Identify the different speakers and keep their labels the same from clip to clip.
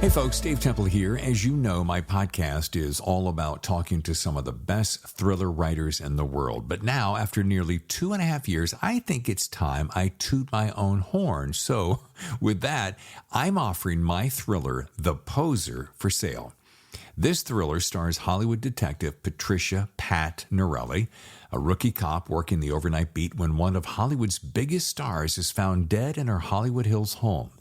Speaker 1: Hey folks, Dave Temple here. As you know, my podcast is all about talking to some of the best thriller writers in the world. But now, after nearly 2.5 years, I think it's time I toot my own horn. So with that, I'm offering my thriller, The Poser, for sale. This thriller stars Hollywood detective Patricia Pat Norelli, a rookie cop working the overnight beat when one of Hollywood's biggest stars is found dead in her Hollywood Hills home.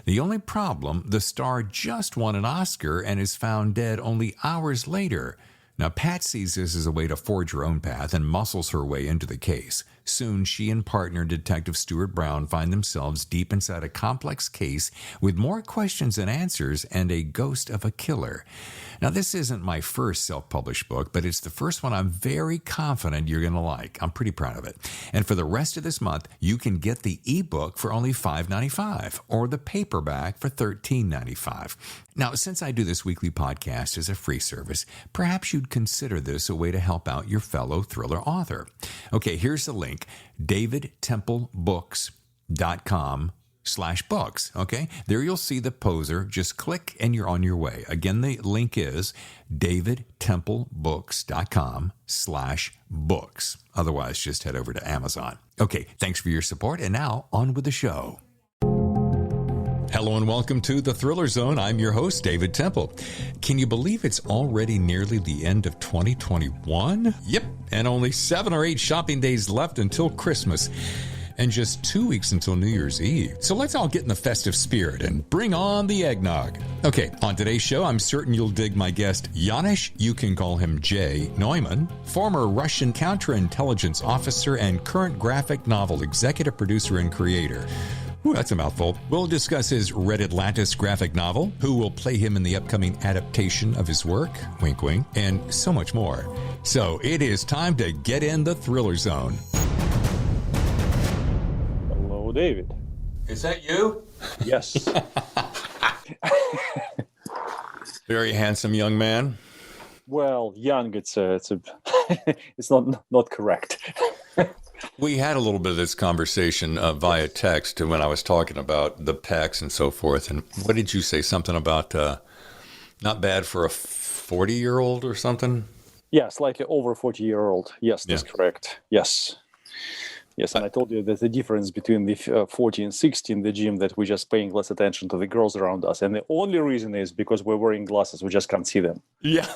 Speaker 1: The only problem, the star just won an Oscar and is found dead only hours later. Now, Pat sees this as a way to forge her own path and muscles her way into the case. Soon, she and partner Detective Stuart Brown find themselves deep inside a complex case with more questions than answers and a ghost of a killer. Now, this isn't my first self-published book, but it's the first one I'm very confident you're going to like. I'm pretty proud of it. And for the rest of this month, you can get the ebook for only $5.95 or the paperback for $13.95. Now, since I do this weekly podcast as a free service, perhaps you'd consider this a way to help out your fellow thriller author. Okay, here's the link, davidtemplebooks.com/books. Okay, there you'll see The Poser. Just click and you're on your way. Again, the link is davidtemplebooks.com/books. Otherwise, just head over to Amazon. Okay, thanks for your support, and now on with the show. Hello and welcome to The Thriller Zone. I'm your host, David Temple. Can you believe it's already nearly the end of 2021? Yep, and only 7 or 8 shopping days left until Christmas, and just 2 weeks until New Year's Eve. So let's all get in the festive spirit and bring on the eggnog. Okay, on today's show, I'm certain you'll dig my guest, Janosh, you can call him J. Neumann, former Russian counterintelligence officer and current graphic novel executive producer and creator. Ooh, that's a mouthful. We'll discuss his RED ATLANTIS graphic novel, who will play him in the upcoming adaptation of his work, wink wink, and so much more. So it is time to get in the Thriller Zone.
Speaker 2: Hello, David.
Speaker 1: Is that you?
Speaker 2: Yes.
Speaker 1: Very handsome young man.
Speaker 2: Well, young, it's it's not correct.
Speaker 1: We had a little bit of this conversation via text when I was talking about the pecs and so forth. And what did you say? Something about not bad for a 40-year-old or something?
Speaker 2: Yeah, slightly over 40-year-old. Yes, that's correct. Yes. Yes, and I told you there's a difference between the 40 and 60 in the gym, that we're just paying less attention to the girls around us. And the only reason is because we're wearing glasses. We just can't see them.
Speaker 1: Yeah.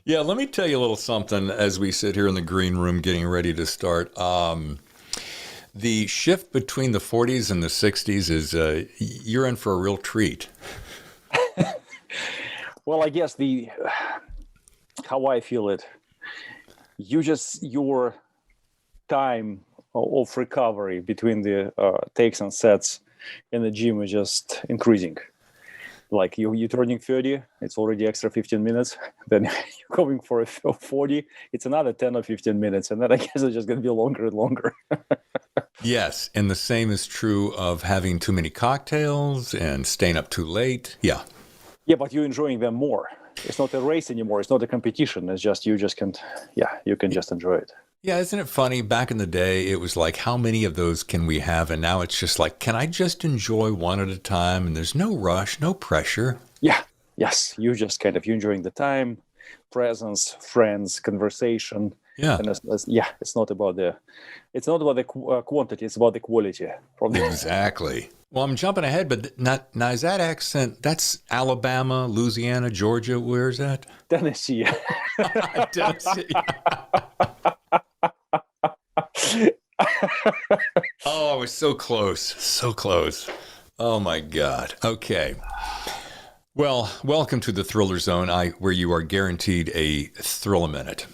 Speaker 1: Yeah, let me tell you a little something as we sit here in the green room getting ready to start. The shift between the 40s and the 60s is you're in for a real treat.
Speaker 2: Well, I guess how I feel it, your time of recovery between the takes and sets in the gym is just increasing. Like you're turning 30, it's already extra 15 minutes. Then you're going for a 40, it's another 10 or 15 minutes. And then I guess it's just going to be longer and longer.
Speaker 1: Yes. And the same is true of having too many cocktails and staying up too late. Yeah.
Speaker 2: Yeah, but you're enjoying them more. It's not a race anymore. It's not a competition. It's just, you can just enjoy it.
Speaker 1: Yeah, isn't it funny? Back in the day, it was like, how many of those can we have? And now it's just like, can I just enjoy one at a time? And there's no rush, no pressure.
Speaker 2: Yeah, yes. You just you're enjoying the time, presence, friends, conversation.
Speaker 1: Yeah.
Speaker 2: And it's not about the quantity, it's about the quality.
Speaker 1: Exactly. Well, I'm jumping ahead, but now is that accent, that's Alabama, Louisiana, Georgia, where's that?
Speaker 2: Tennessee.
Speaker 1: Tennessee. Oh, I was so close. So close. Oh, my God. Okay. Well, welcome to the Thriller Zone, where you are guaranteed a thrill a minute.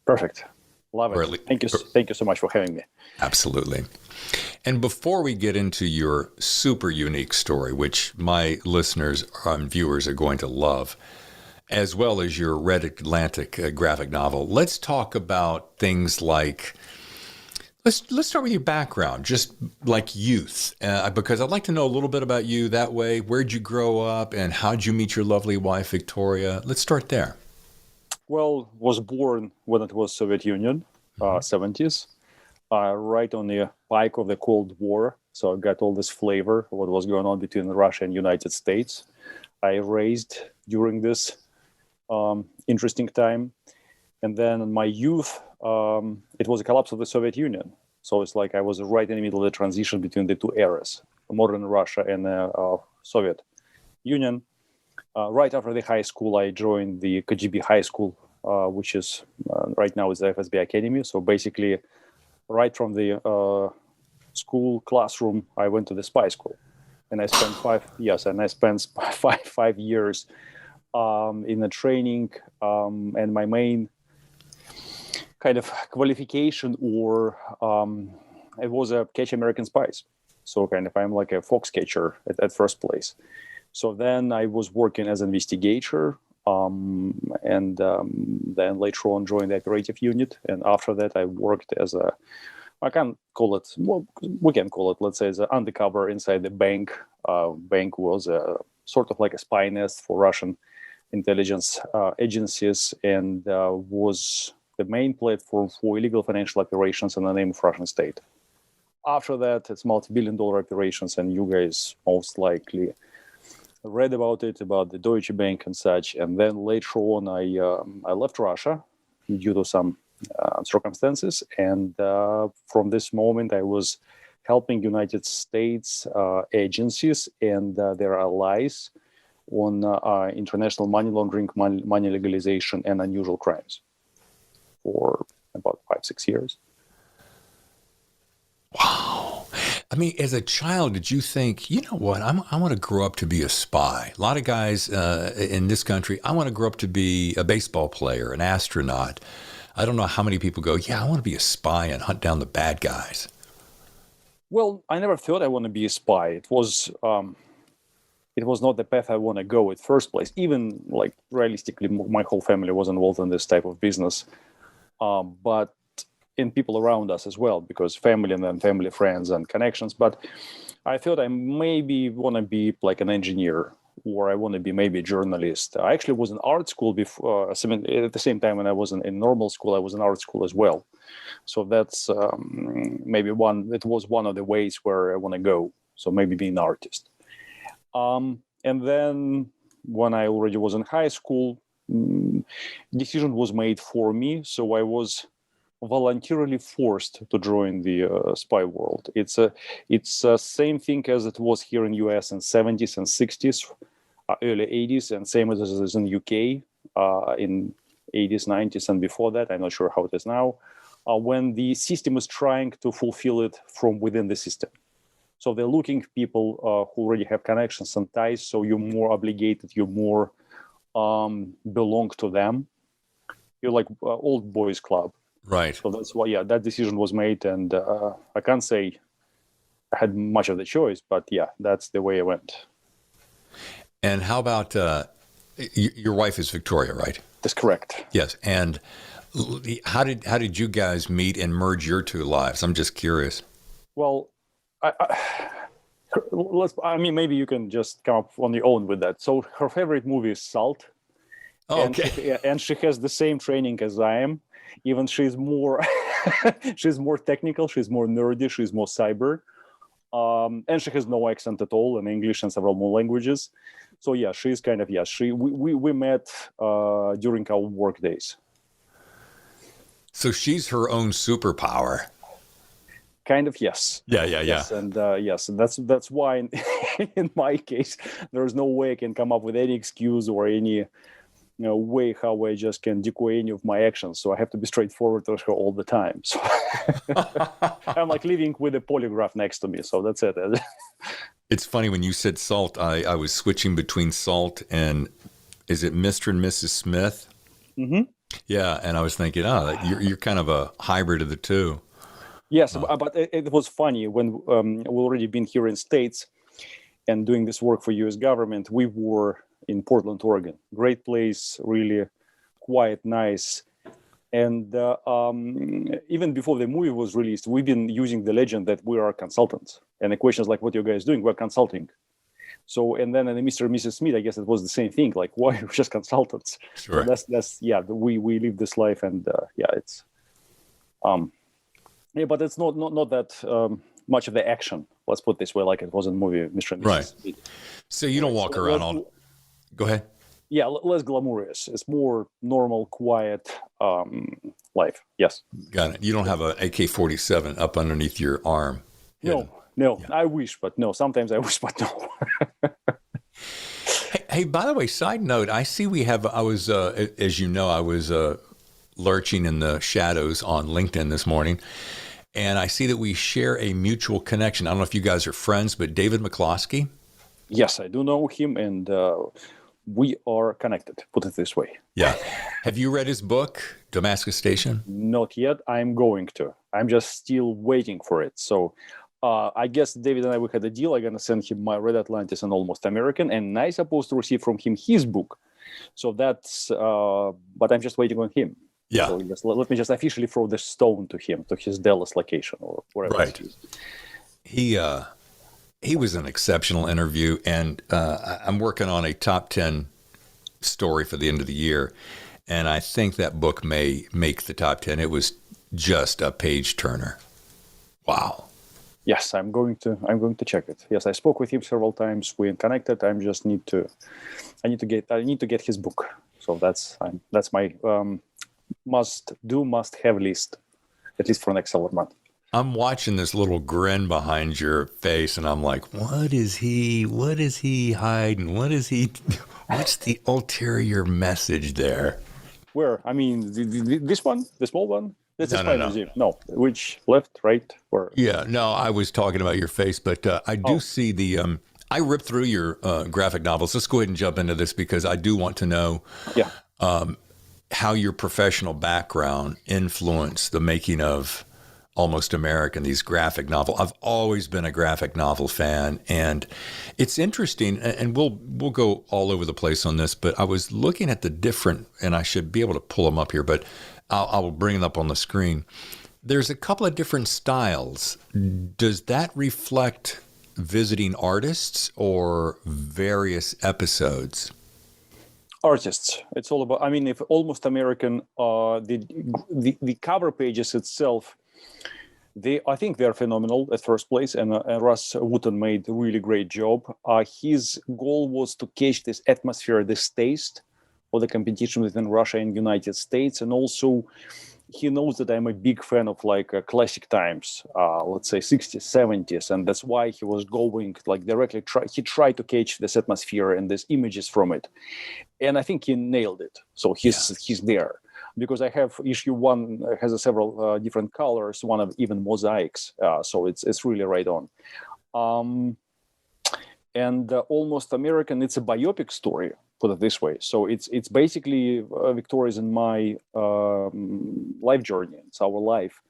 Speaker 2: Perfect. Love it. Thank you so much for having me.
Speaker 1: Absolutely. And before we get into your super unique story, which my listeners and viewers are going to love, as well as your RED ATLANTIS graphic novel, let's talk about things like, let's start with your background, just like youth, because I'd like to know a little bit about you that way. Where'd you grow up and how'd you meet your lovely wife, Victoria? Let's start there.
Speaker 2: Well, was born when it was Soviet Union, 70s. right on the pike of the Cold War. So I got all this flavor of what was going on between Russia and United States. I raised during this interesting time. And then in my youth, it was a collapse of the Soviet Union. So it's like I was right in the middle of the transition between the two eras, modern Russia and the Soviet Union. Right after the high school, I joined the KGB high school, which is right now is the FSB Academy. So basically, right from the school classroom, I went to the spy school, and I spent 5 years in the training. And my main kind of qualification, or it was a catch American spies. So kind of I'm like a fox catcher at first place. So then I was working as an investigator, and then later on joined the operative unit. And after that, I worked as I can't call it, well, we can call it, let's say, as an undercover inside the bank. Bank was a sort of like a spy nest for Russian intelligence agencies, and was the main platform for illegal financial operations in the name of Russian state. After that, it's multi-billion-dollar operations, and you guys most likely read about it, about the Deutsche Bank and such. And then later on, I left Russia due to some circumstances. And from this moment, I was helping United States agencies and their allies on international money laundering, money legalization, and unusual crimes for about 5-6 years.
Speaker 1: Wow. I mean, as a child, did you think, you know what, I want to grow up to be a spy? A lot of guys in this country, I want to grow up to be a baseball player, an astronaut. I don't know how many people go, yeah, I want to be a spy and hunt down the bad guys.
Speaker 2: Well, I never thought I want to be a spy. It was not the path I want to go at first place. Even like realistically, my whole family was involved in this type of business. But in people around us as well, because family and then family, friends and connections. But I thought I maybe want to be like an engineer, or I want to be maybe a journalist. I actually was in art school before. At the same time when I was in normal school, I was in art school as well. So that's maybe it was one of the ways where I want to go. So maybe be an artist. And then when I already was in high school, decision was made for me. So I was voluntarily forced to join the spy world. It's a same thing as it was here in US in 70s and 60s, early 80s, and same as it is in UK in 80s, 90s, and before that. I'm not sure how it is now. When the system is trying to fulfill it from within the system. So they're looking for people who already have connections and ties, so you're more obligated, you more belong to them. You're like old boys club.
Speaker 1: Right.
Speaker 2: So that's why, that decision was made, and I can't say I had much of the choice, but that's the way I went.
Speaker 1: And how about your wife is Victoria, right?
Speaker 2: That's correct.
Speaker 1: Yes. And how did you guys meet and merge your two lives? I'm just curious.
Speaker 2: Well, maybe you can just come up on your own with that. So her favorite movie is Salt.
Speaker 1: Oh, okay.
Speaker 2: And she has the same training as I am. Even she's more she's more technical, she's more nerdy, she's more cyber, and she has no accent at all in English and several more languages. So she's kind of we met during our work days. So
Speaker 1: she's her own superpower.
Speaker 2: Kind of, yes.
Speaker 1: Yeah.
Speaker 2: Yes, and that's why in my case there's no way I can come up with any excuse or any way how I just can decoy any of my actions. So I have to be straightforward with her all the time. So I'm like living with a polygraph next to me. So that's it.
Speaker 1: It's funny when you said Salt, I was switching between Salt and, is it Mr. and Mrs. Smith?
Speaker 2: Mm-hmm.
Speaker 1: Yeah, and I was thinking, you're kind of a hybrid of the two.
Speaker 2: Yes, but it was funny when we've already been here in States and doing this work for U.S. government. We were in Portland, Oregon. Great place, really quiet, nice. And even before the movie was released, we've been using the legend that we are consultants. And the question is like, what are you guys doing? We're consulting. So, and then in Mr. and Mrs. Smith, I guess it was the same thing. Like, why are we just consultants?
Speaker 1: Sure.
Speaker 2: So we live this life, and it's Yeah, but it's not that much of the action. Let's put it this way, like it was in the movie Mr. and Mrs.
Speaker 1: Right.
Speaker 2: Smith.
Speaker 1: So you don't walk around all. Go ahead.
Speaker 2: Yeah, less glamorous. It's more normal, quiet life. Yes.
Speaker 1: Got it. You don't have an AK-47 up underneath your arm.
Speaker 2: No. Yeah. I wish, but no. Sometimes I wish, but no.
Speaker 1: Hey, by the way, side note, I see I was, as you know, I was lurching in the shadows on LinkedIn this morning, and I see that we share a mutual connection. I don't know if you guys are friends, but David McCloskey.
Speaker 2: Yes, I do know him, and we are connected, put it this way.
Speaker 1: Yeah. Have you read his book, Damascus Station?
Speaker 2: Not yet. I'm going to. I'm just still waiting for it. So I guess David and I, we had a deal. I'm going to send him my Red Atlantis and Almost American, and I'm supposed to receive from him his book. So that's, but I'm just waiting on him.
Speaker 1: Yeah.
Speaker 2: So let me just officially throw the stone to him, to his Dallas location or wherever.
Speaker 1: Right. He was an exceptional interview, and I'm working on a top 10 story for the end of the year, and I think that book may make the top 10. It was just a page turner. Wow.
Speaker 2: Yes, I'm going to check it. Yes, I spoke with him several times. We connected. I need to get his book. So that's my must have list, at least for next several months.
Speaker 1: I'm watching this little grin behind your face, and I'm like, what is he hiding? What's the ulterior message there?
Speaker 2: Where? I mean, this one, the small one? This is
Speaker 1: No.
Speaker 2: museum. No, which, left, right? Where?
Speaker 1: Yeah, no, I was talking about your face, but I do see the, I ripped through your graphic novels. Let's go ahead and jump into this because I do want to know how your professional background influenced the making of Almost American, these graphic novels. I've always been a graphic novel fan, and it's interesting, and we'll go all over the place on this, but I was looking at the different, and I should be able to pull them up here, but I'll bring it up on the screen. There's a couple of different styles. Does that reflect visiting artists or various episodes?
Speaker 2: Artists. It's all about, I mean, if Almost American, the cover pages itself, I think they're phenomenal at first place, and Russ Wooten made a really great job. His goal was to catch this atmosphere, this taste for the competition within Russia and United States, and also he knows that I'm a big fan of like classic times, let's say 60s, 70s, and that's why he was going like directly. He tried to catch this atmosphere and these images from it, and I think he nailed it. So he's there. Because I have issue 1 has several different colors, one of even mosaics, so it's really right on. And Almost American, it's a biopic story, put it this way. So it's basically Victoria's and my life journey. It's our life.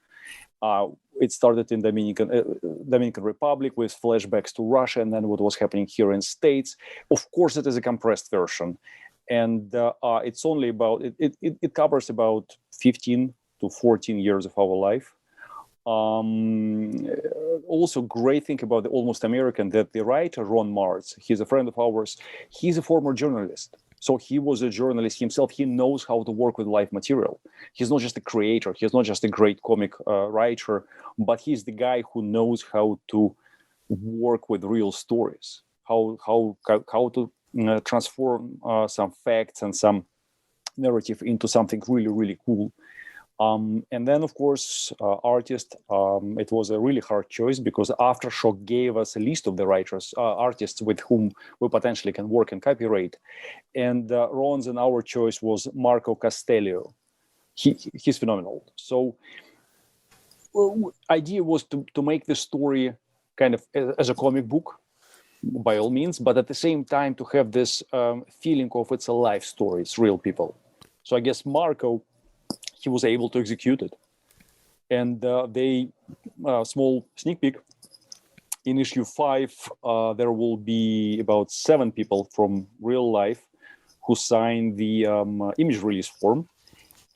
Speaker 2: It started in Dominican Republic with flashbacks to Russia, and then what was happening here in States. Of course, it is a compressed version. And it's only about, it covers about 15 to 14 years of our life. Also, great thing about the Almost American that the writer, Ron Martz, he's a friend of ours. He's a former journalist. So he was a journalist himself. He knows how to work with live material. He's not just a creator. He's not just a great comic writer, but he's the guy who knows how to work with real stories, how to transform some facts and some narrative into something really, really cool. And then, of course, artist, it was a really hard choice because Aftershock gave us a list of the writers, artists with whom we potentially can work and copyright. And Ron's and our choice was Marco Castellio. He's phenomenal. So idea was to make the story kind of as a comic book, by all means, but at the same time to have this feeling of it's a life story, it's real people. So I guess Marco, he was able to execute it. And they, small sneak peek, in issue 5, there will be about 7 people from real life who signed the image release form,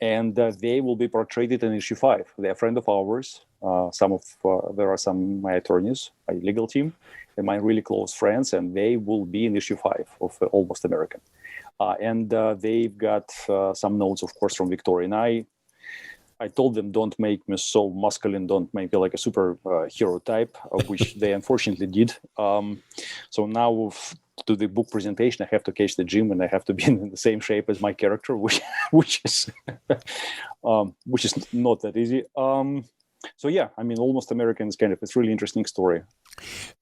Speaker 2: and they will be portrayed in issue 5. They're a friend of ours. There are some my attorneys, my legal team, and my really close friends, and they will be in issue 5 of Almost American. And they've got some notes, of course, from Victoria and I. I told them, don't make me so masculine, don't make me like a super hero type, which they unfortunately did. So now to the book presentation, I have to catch the gym and I have to be in the same shape as my character, which is not that easy. So yeah, I mean, Almost American is it's really interesting story.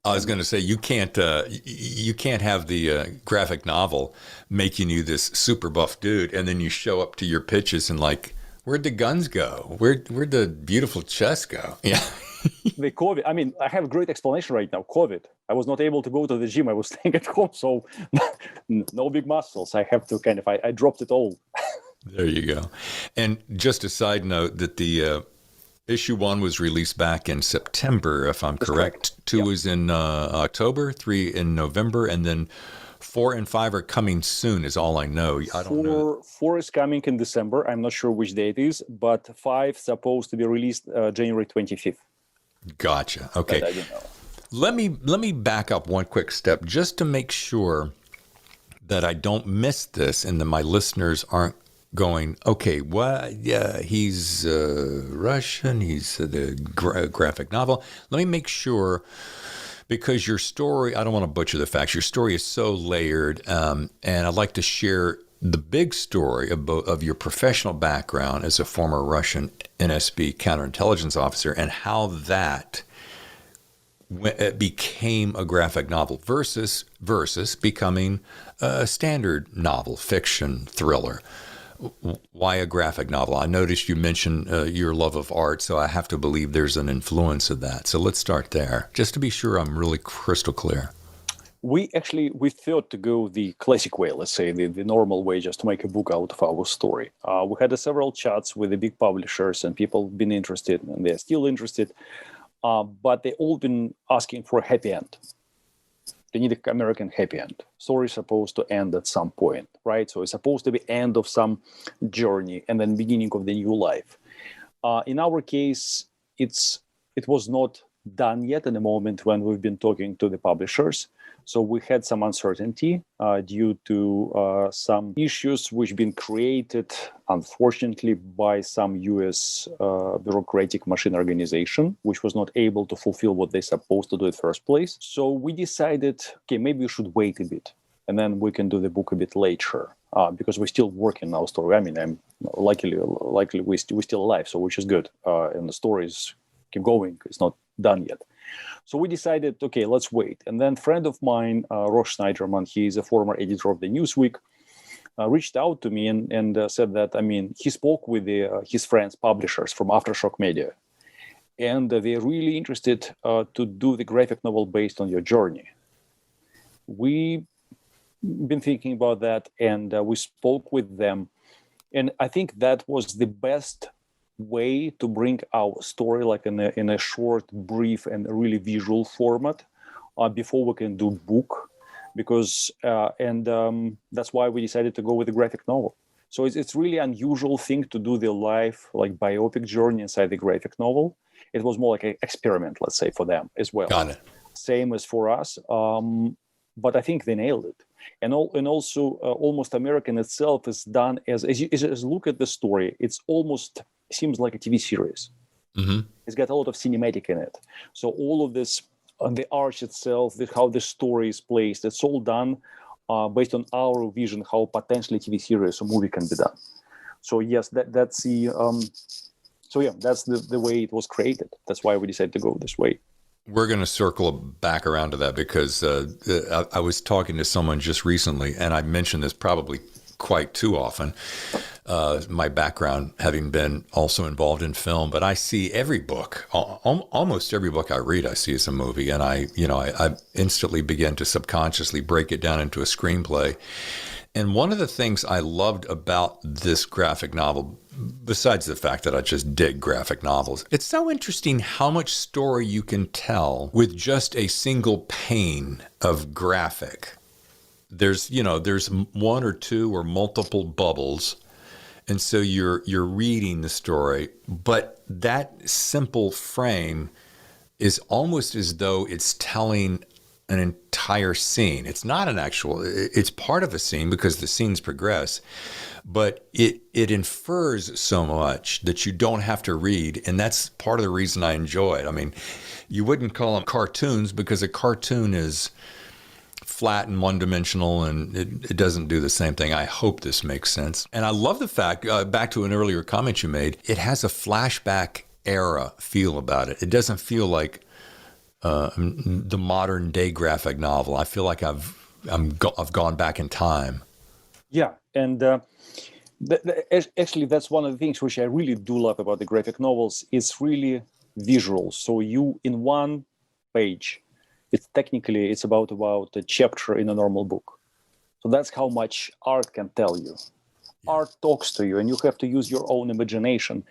Speaker 1: I was going to say you can't have the graphic novel making you this super buff dude, and then you show up to your pitches and like, where'd the guns go? Where'd the beautiful chest go? Yeah.
Speaker 2: The COVID. I mean, I have a great explanation right now. COVID. I was not able to go to the gym. I was staying at home, so no big muscles. I have to I dropped it all.
Speaker 1: There you go. And just a side note that the issue 1 was released back in September, if I'm correct. 2 was in October, 3 in November, and then 4 and 5 are coming soon, is all I know. I don't know.
Speaker 2: 4 is coming in December. I'm not sure which date it is, but 5 supposed to be released January 25th.
Speaker 1: Gotcha. Okay.
Speaker 2: I didn't know.
Speaker 1: Let me back up one quick step just to make sure that I don't miss this and that my listeners aren't going, okay, well, yeah, he's Russian, he's the graphic novel. Let me make sure, because your story, I don't want to butcher the facts, your story is so layered, and I'd like to share the big story of your professional background as a former Russian NSB counterintelligence officer and how that became a graphic novel versus becoming a standard novel, fiction, thriller. Why a graphic novel? I noticed you mentioned your love of art, so I have to believe there's an influence of that. So let's start there, just to be sure I'm really crystal clear.
Speaker 2: We thought to go the classic way, let's say the normal way, just to make a book out of our story. We had several chats with the big publishers, and people been interested, and they're still interested, but they all been asking for a happy end. They need an American happy end. Story is supposed to end at some point, right? So it's supposed to be end of some journey and then beginning of the new life. In our case, it was not done yet in the moment when we've been talking to the publishers. So we had some uncertainty due to some issues which been created, unfortunately, by some US bureaucratic machine organization, which was not able to fulfill what they're supposed to do in the first place. So we decided, okay, maybe we should wait a bit, and then we can do the book a bit later, because we're still working on our story. I mean, I'm likely we're still alive, so which is good, and the stories keep going. It's not done yet. So we decided, okay, let's wait. And then a friend of mine, Rosh Schneiderman, he's a former editor of the Newsweek, reached out to me and said that, I mean, he spoke with his friends, publishers from Aftershock Media, and they're really interested to do the graphic novel based on your journey. We've been thinking about that, and we spoke with them. And I think that was the best way to bring our story like in a short, brief, and really visual format before we can do book, because that's why we decided to go with the graphic novel. So it's really unusual thing to do the life like biopic journey inside the graphic novel. It was more like an experiment, let's say, for them as well.
Speaker 1: Got it.
Speaker 2: Same as for us, but I think they nailed it. And also, Almost American itself is done as you look at the story, it's almost seems like a TV series. Mm-hmm. It's got a lot of cinematic in it. So all of this, on the arch itself, how the story is placed, it's all done based on our vision how potentially TV series or movie can be done. So yes, that's the that's the way it was created. That's why we decided to go this way.
Speaker 1: We're going to circle back around to that because I was talking to someone just recently, and I mentioned this probably quite too often, my background having been also involved in film, but I see every book, almost every book I read, I see as a movie, and I instantly begin to subconsciously break it down into a screenplay. And one of the things I loved about this graphic novel, besides the fact that I just dig graphic novels, it's so interesting how much story you can tell with just a single pane of graphic. There's one or two or multiple bubbles, and so you're reading the story, but that simple frame is almost as though it's telling an entire scene. It's not an actual, it's part of a scene because the scenes progress, but it infers so much that you don't have to read. And that's part of the reason I enjoy it. I mean, you wouldn't call them cartoons because a cartoon is flat and one-dimensional, and it doesn't do the same thing. I hope this makes sense. And I love the fact, back to an earlier comment you made, it has a flashback era feel about it. It doesn't feel like the modern day graphic novel. I feel like I've gone back in time.
Speaker 2: Yeah, and actually, that's one of the things which I really do love about the graphic novels. It's really visual. So you, in one page, it's about a chapter in a normal book. So that's how much art can tell you. Yeah. Art talks to you, and you have to use your own imagination.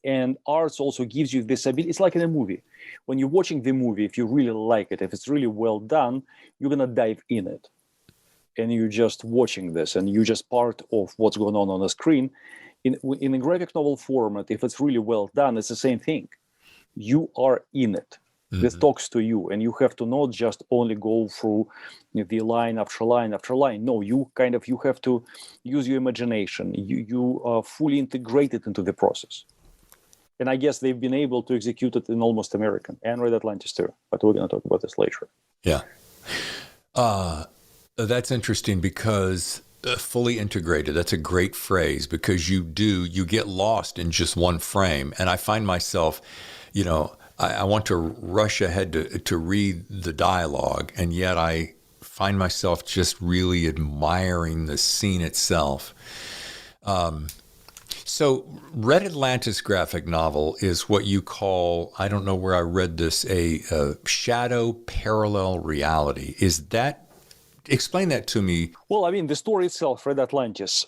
Speaker 2: And art also gives you this ability. It's like in a movie. When you're watching the movie, if you really like it, if it's really well done, you're going to dive in it. And you're just watching this, and you're just part of what's going on the screen. In a graphic novel format, if it's really well done, it's the same thing. You are in it. Mm-hmm. This talks to you, and you have to not just only go through the line after line after line. No, you have to use your imagination. You are fully integrated into the process. And I guess they've been able to execute it in Almost American and Red Atlantis too. But we're going to talk about this later.
Speaker 1: Yeah. That's interesting because fully integrated, that's a great phrase, because you get lost in just one frame. And I find myself, I want to rush ahead to read the dialogue, and yet I find myself just really admiring the scene itself. So Red Atlantis graphic novel is what you call, I don't know where I read this, a shadow parallel reality. Explain that to me.
Speaker 2: Well, I mean, the story itself, Red Atlantis,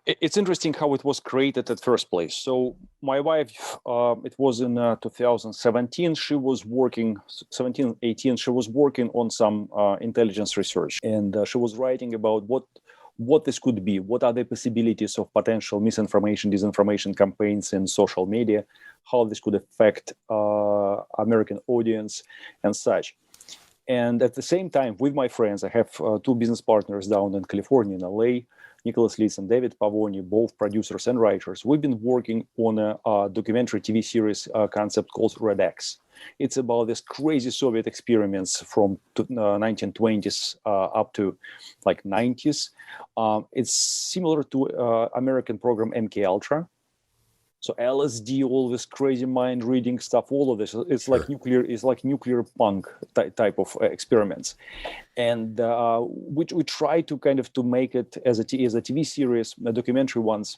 Speaker 2: it's interesting how it was created at first place. So my wife, it was in 2017, she was working, 17, 18, she was working on some intelligence research. And she was writing about what this could be, what are the possibilities of potential misinformation, disinformation campaigns in social media, how this could affect American audience and such. And at the same time, with my friends, I have two business partners down in California, in LA, Nicholas Litz and David Pavoni, both producers and writers. We've been working on a documentary TV series concept called RED X. It's about this crazy Soviet experiments from 1920s up to like 90s. It's similar to American program MK Ultra. So LSD, all this crazy mind reading stuff, all of this, it's sure. like nuclear punk type of experiments. And we try to kind of to make it as a TV series, a documentary ones.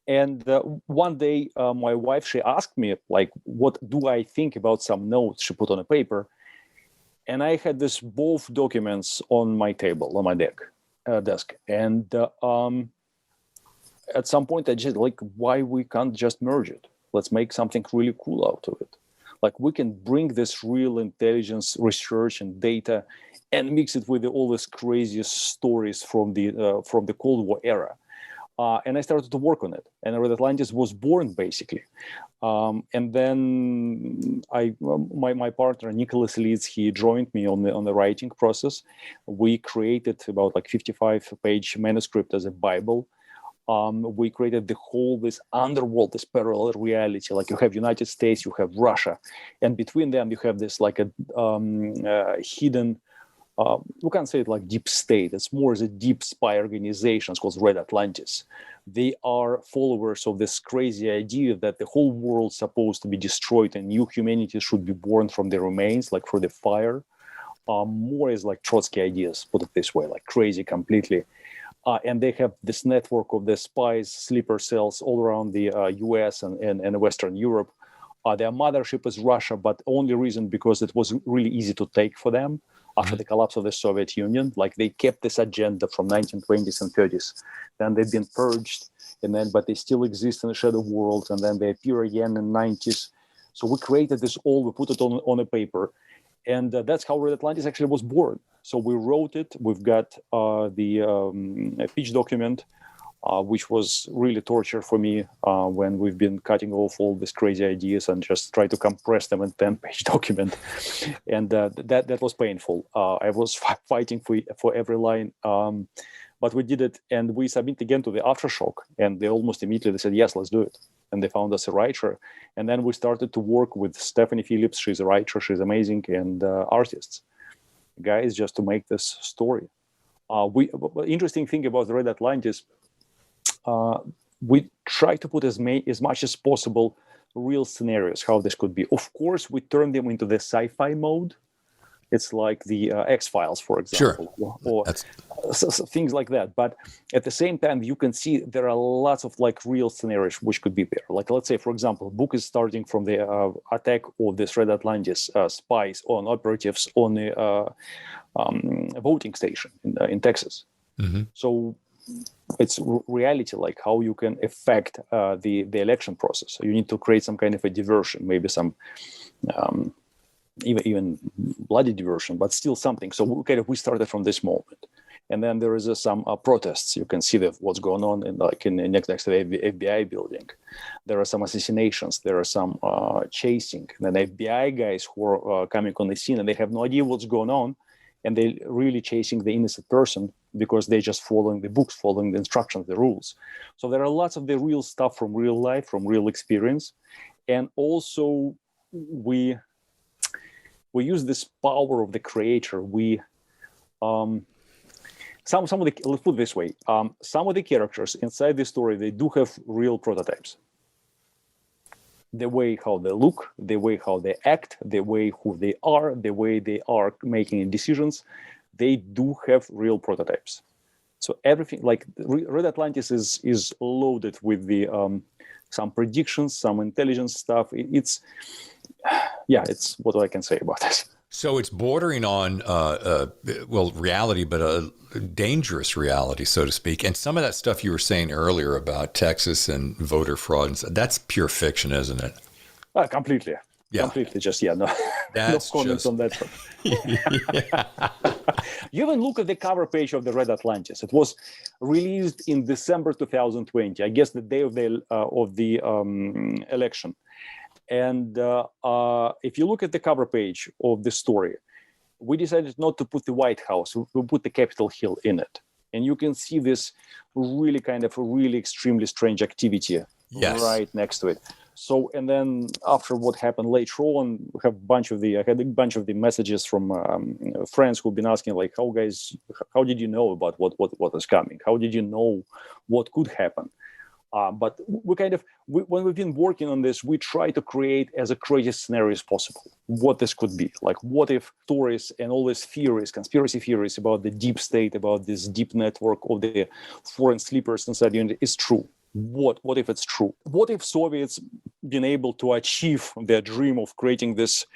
Speaker 2: And one day, my wife, she asked me, like, what do I think about some notes she put on a paper? And I had both documents on my table, on my desk. And at some point, I just why we can't just merge it? Let's make something really cool out of it. Like, we can bring this real intelligence research and data and mix it with all these craziest stories from the Cold War era. And I started to work on it. And Red Atlantis was born, basically. And then my partner, Nicholas Litz, he joined me on the writing process. We created about 55-page manuscript as a Bible. We created this underworld, this parallel reality. Like, you have United States, you have Russia, and between them you have this hidden. We can't say it like deep state. It's more as a deep spy organization. It's called Red Atlantis. They are followers of this crazy idea that the whole world's supposed to be destroyed and new humanity should be born from the remains, like through the fire. More is like Trotsky ideas, put it this way, like crazy completely. And they have this network of the spies, sleeper cells all around the US and Western Europe. Their mothership is Russia, but only reason because it was really easy to take for them after the collapse of the Soviet Union. Like, they kept this agenda from 1920s and 30s. Then they've been purged, but they still exist in the shadow world, and then they appear again in the 90s. So we created this all, we put it on a paper. And that's how Red Atlantis actually was born. So we wrote it. We've got the pitch document. which was really torture for me when we've been cutting off all these crazy ideas and just try to compress them in 10-page document. And that was painful. I was fighting for every line. But we did it, and we submitted again to the Aftershock, and they almost immediately said, yes, let's do it. And they found us a writer. And then we started to work with Stephanie Phillips. She's a writer, she's amazing, and artists. Guys, just to make this story. Interesting thing about the Red Atlantis, we try to put as much as possible real scenarios, how this could be. Of course, we turn them into the sci-fi mode. It's like the X-Files, for example, or things like that. But at the same time, you can see there are lots of like real scenarios which could be there. Like, let's say, for example, book is starting from the attack of this Red Atlantis spies on operatives on the voting station in Texas. Mm-hmm. So it's reality, like how you can affect the election process. So you need to create some kind of a diversion, maybe some even bloody diversion, but still something. So we started from this moment. And then there is some protests. You can see what's going on in next to the FBI building. There are some assassinations. There are some chasing. And then FBI guys who are coming on the scene, and they have no idea what's going on. And they're really chasing the innocent person because they're just following the books, following the instructions, the rules. So there are lots of the real stuff from real life, from real experience. And also we use this power of the creator. Some of the, let's put it this way, some of the characters inside the story, they do have real prototypes. The way how they look, the way how they act, the way who they are, the way they are making decisions, they do have real prototypes. So everything, like Red Atlantis is loaded with the some predictions, some intelligence stuff. It's what I can say about this.
Speaker 1: So it's bordering on, reality, but a dangerous reality, so to speak. And some of that stuff you were saying earlier about Texas and voter fraud, that's pure fiction, isn't it?
Speaker 2: Completely. Yeah. Completely. No comments on that. You even look at the cover page of the Red Atlantis. It was released in December 2020, I guess the day of the election. And if you look at the cover page of the story, we decided not to put the White House, we put the Capitol Hill in it. And you can see this really extremely strange activity right next to it. So, and then after what happened later on, we have I had a bunch of the messages from friends who've been asking, like, how did you know about what is coming? How did you know what could happen? But when we've been working on this, we try to create as a crazy scenario as possible what this could be. Like, what if stories and all these theories, conspiracy theories about the deep state, about this deep network of the foreign sleepers inside the unit is true? What if it's true? What if Soviets been able to achieve their dream of creating this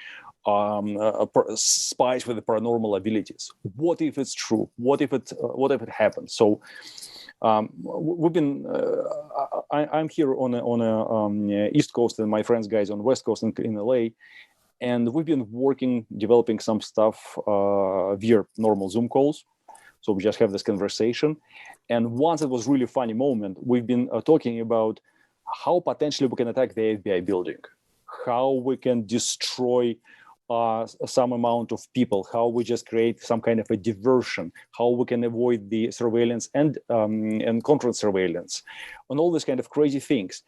Speaker 2: spies with the paranormal abilities? What if it's true? What if it happens? So we've been. I'm here on a East Coast, and my friends guys on West Coast in LA, and we've been developing some stuff via normal Zoom calls. So we just have this conversation. And once it was really funny moment, we've been talking about how potentially we can attack the FBI building, how we can destroy some amount of people, how we just create some kind of a diversion, how we can avoid the surveillance and contra surveillance, and all these kind of crazy things.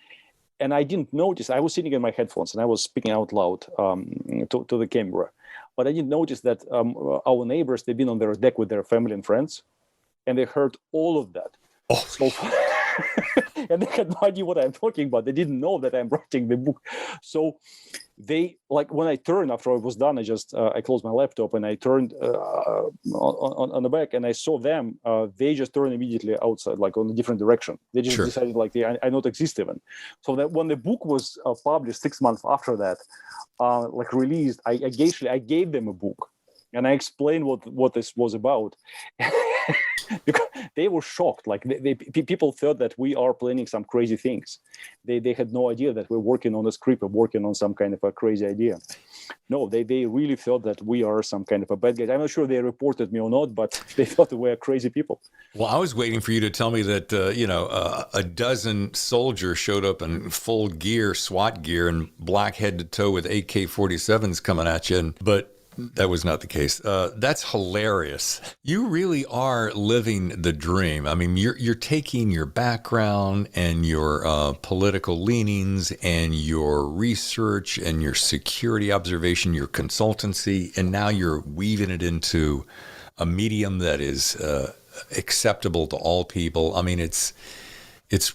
Speaker 2: And I didn't notice, I was sitting in my headphones and I was speaking out loud to the camera, but I didn't notice that our neighbors, they've been on their deck with their family and friends, and they heard all of that. Oh. So, and they had no idea what I'm talking about. They didn't know that I'm writing the book. So they, like, when I turned after I was done, I closed my laptop and I turned on the back and I saw them. They just turned immediately outside, like on a different direction. They just decided like I not exist even. So that when the book was published 6 months after that, like released, I gave them a book and I explained what this was about. because they were shocked. Like people thought that we are planning some crazy things. They had no idea that we're working on a script or working on some kind of a crazy idea. No, they really thought that we are some kind of a bad guy. I'm not sure they reported me or not, but they thought we were crazy people.
Speaker 1: Well, I was waiting for you to tell me that, a dozen soldiers showed up in full gear, SWAT gear, and black head to toe with AK-47s coming at you. But that was not the case. That's hilarious. You really are living the dream. I mean, you're taking your background and your political leanings and your research and your security observation, your consultancy, and now you're weaving it into a medium that is acceptable to all people. I mean, it's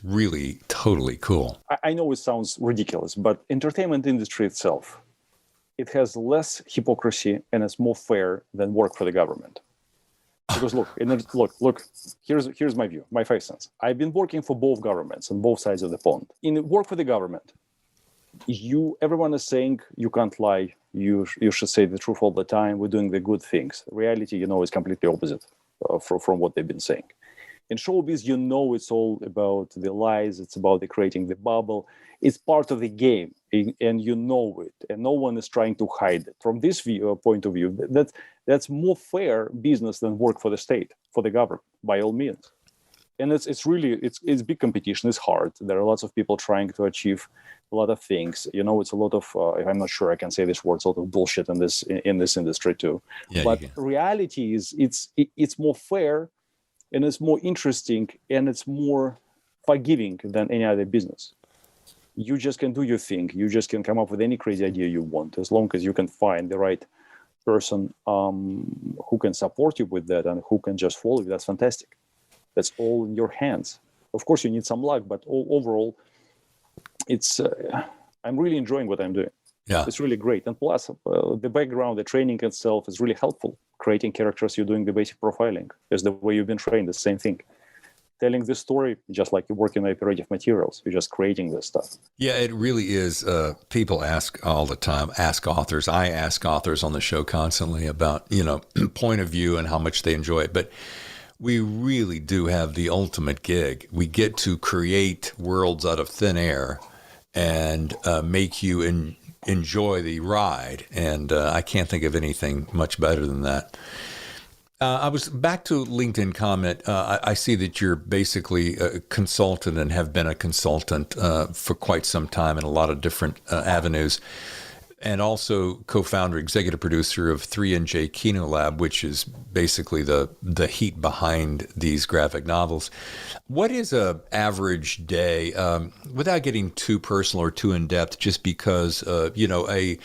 Speaker 1: really totally cool.
Speaker 2: I know it sounds ridiculous, but entertainment industry itself, it has less hypocrisy and it's more fair than work for the government. Because look, here's my view, my 5 cents. I've been working for both governments on both sides of the pond. In work for the government, everyone is saying you can't lie, you should say the truth all the time, we're doing the good things. Reality, is completely opposite from what they've been saying. In showbiz, it's all about the lies, it's about creating the bubble. It's part of the game, and you know it, and no one is trying to hide it. From this point of view, that's more fair business than work for the state, for the government, by all means. And it's big competition. It's hard. There are lots of people trying to achieve a lot of things. It's a lot of I'm not sure I can say this word, sort of bullshit in this industry too. Yeah, but reality is it's more fair, and it's more interesting, and it's more forgiving than any other business. You just can do your thing. You just can come up with any crazy idea you want, as long as you can find the right person who can support you with that and who can just follow you. That's fantastic. That's all in your hands. Of course, you need some luck, but overall, it's. I'm really enjoying what I'm doing.
Speaker 1: Yeah,
Speaker 2: it's really great. And plus, the background, the training itself is really helpful. Creating characters, you're doing the basic profiling. Is the way you've been trained. The same thing. Telling this story, just like you work in operative materials, you're just creating this stuff.
Speaker 1: Yeah, it really is. People ask all the time, ask authors. I ask authors on the show constantly about, point of view and how much they enjoy it. But we really do have the ultimate gig. We get to create worlds out of thin air and make you enjoy the ride. And I can't think of anything much better than that. I was back to LinkedIn comment. I see that you're basically a consultant and have been a consultant for quite some time in a lot of different avenues, and also co-founder, executive producer of 3NJ Kino Lab, which is basically the heat behind these graphic novels. What is a average day, without getting too personal or too in depth, just because the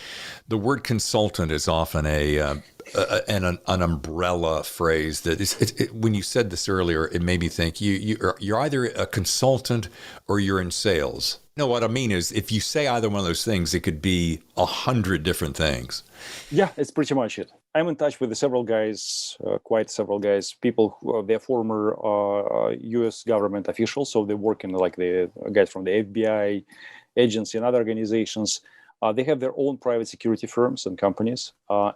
Speaker 1: word consultant is often an umbrella phrase that is. When you said this earlier, it made me think you're either a consultant or you're in sales. No, what I mean is, if you say either one of those things, it could be 100 different things.
Speaker 2: Yeah, it's pretty much it. I'm in touch with quite several guys, people who they're former U.S. government officials, so they work in like the guys from the FBI, agency, and other organizations. They have their own private security firms and companies,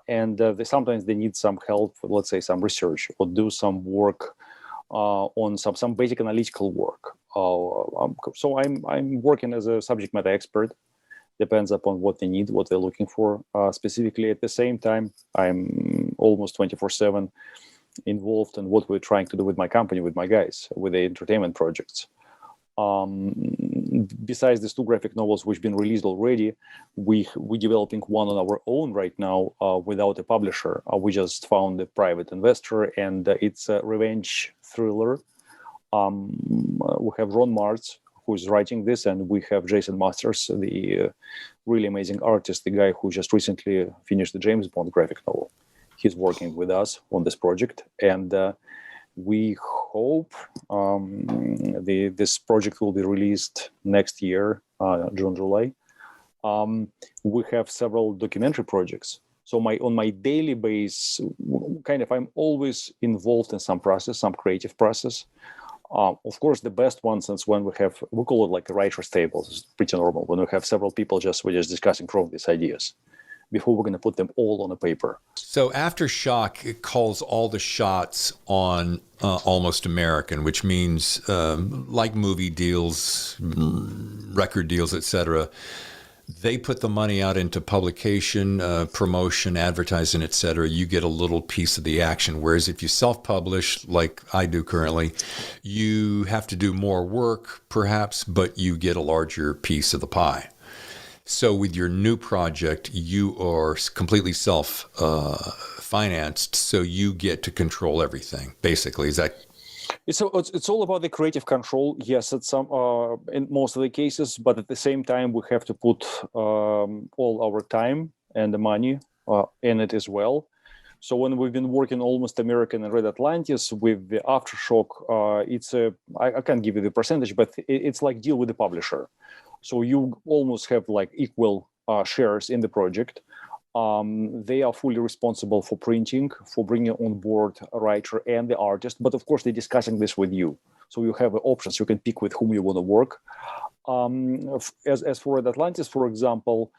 Speaker 2: and sometimes they need some help, let's say some research, or do some work on some basic analytical work. So I'm working as a subject matter expert. Depends upon what they need, what they're looking for. Specifically, at the same time, I'm almost 24/7 involved in what we're trying to do with my company, with my guys, with the entertainment projects. Besides these 2 graphic novels which have been released already, we're developing one on our own right now without a publisher. We just found a private investor, and it's a revenge thriller. We have Ron Martz, who's writing this, and we have Jason Masters, the really amazing artist, the guy who just recently finished the James Bond graphic novel. He's working with us on this project, and we hope this project will be released next year, June, July. We have several documentary projects. So on my daily basis, I'm always involved in some process, some creative process. Of course, the best one, since when we call it like a writer's table, it's pretty normal. When we have several people, we're just discussing from these ideas. before we're going to put them all on a paper.
Speaker 1: So Aftershock calls all the shots on Almost American, which means like movie deals, record deals, etc. They put the money out into publication, promotion, advertising, etc. You get a little piece of the action. Whereas if you self-publish, like I do currently, you have to do more work, perhaps, but you get a larger piece of the pie. So with your new project, you are completely self-financed, so you get to control everything, basically. Is that?
Speaker 2: It's all about the creative control. Yes, it's in most of the cases, but at the same time, we have to put all our time and the money in it as well. So when we've been working Almost American and Red Atlantis with the Aftershock, I can't give you the percentage, but it's like deal with the publisher. So you almost have like equal shares in the project. They are fully responsible for printing, for bringing on board a writer and the artist. But of course, they're discussing this with you. So you have options. You can pick with whom you want to work. As for Red Atlantis, for example,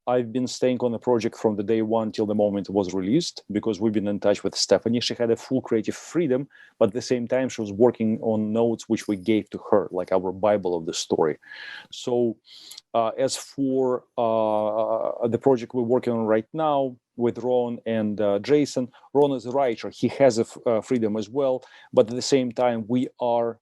Speaker 2: I've been staying on the project from the day one till the moment it was released, because we've been in touch with Stephanie. She had a full creative freedom, but at the same time, she was working on notes which we gave to her, like our Bible of the story. So as for the project we're working on right now with Ron and Jason, Ron is a writer. He has a freedom as well, but at the same time, we are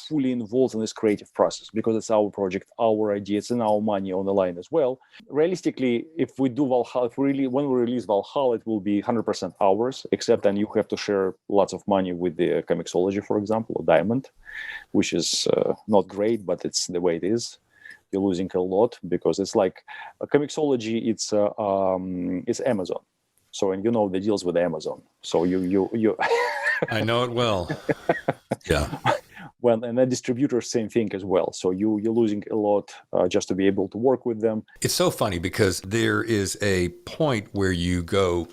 Speaker 2: fully involved in this creative process because it's our project, our idea, it's in our money on the line as well. Realistically, if we do Valhalla, when we release Valhalla, it will be 100% ours, except then you have to share lots of money with the Comixology, for example, or Diamond, which is not great, but it's the way it is. You're losing a lot because it's like a Comixology, it's Amazon. So, and you know the deals with Amazon. So you
Speaker 1: I know it well. Yeah.
Speaker 2: Well, and the distributor, same thing as well. So you're losing a lot just to be able to work with them.
Speaker 1: It's so funny because there is a point where you go,